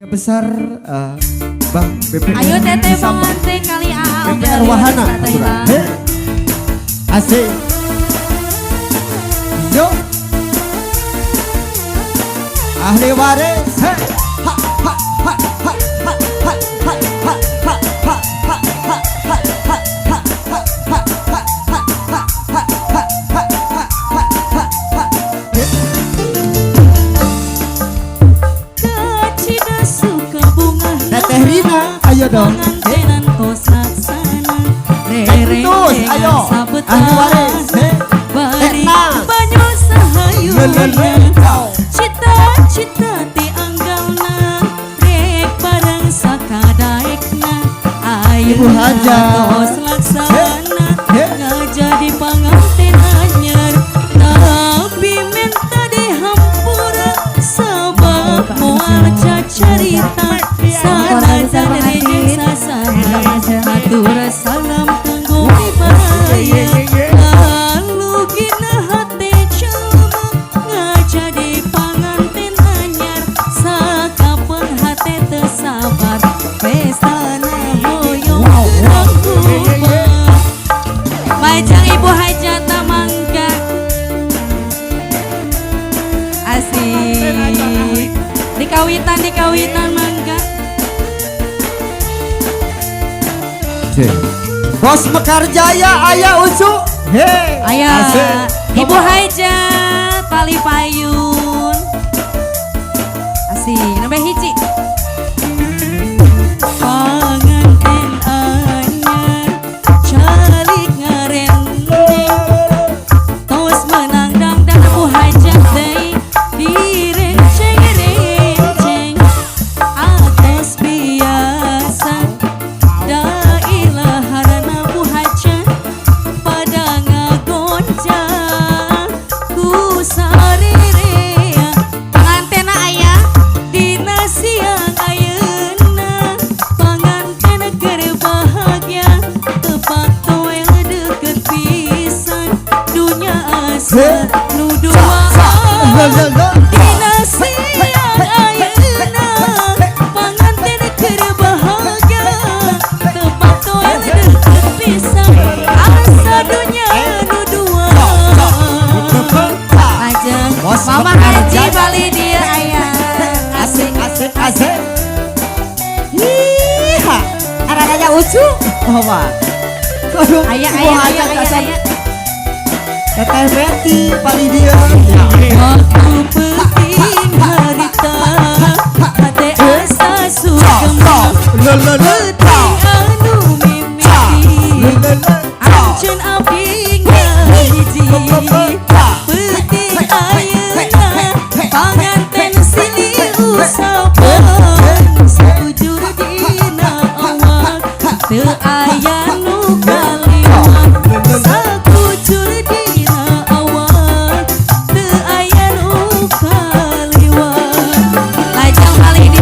Besar Bang BP. Ayo teteh pengantin kali BP Arwahana. Asik. Yo. Ahli waris. Hey. Ha ha ha ha ha ha ha ha ha ha Teteh Rina, ayo dong. Terus, ayo. Ahli waris. Cita-cita dianggalna rek bareng sakadaekna ayo Ibu Haja tos laksana ngajadi pangantin anyar tapi minta dihampura sabab moal cacarita sanajan rejeng sasana atur salam kanggo ibaya lalu gina hati jelema ngajadi pangantin anyar sakapeung hati teu sabar pestana hoyong rangkupa majang ibu hajata mangga asik dikawitan mangga Bos Mekarjaya aya usu. Hei, aya ibu hajat pali payun asik nambah hiji panganten anyar calik ngarendeng tos menang dangdang ibu hajat deui direnceng-renceng atos biasa da ilaharana bu hajat pada ngagoncang ku sarerea pangantena aya dina siang ayeuna pangantena keur bahagia tepat toel deukeut pisan dunya asa nu duaan dina siang ayeuna pangantena keur bahagia tepat toel deukeut pisan asa dunya nu duaan ajeng Bos mama haji bali dia aya asik. Hiha, araganya usu. Oh, Pak. aya Teteh Betty pali dia. waktu penting harita hati asa sugeng peti anu mimiti ancen abdi ngahiji peti ayeuna panganten silih usapan sakujur dina awak teu aya nu kaliwat sakujur dina awak teu aya nu kaliwat lajang malih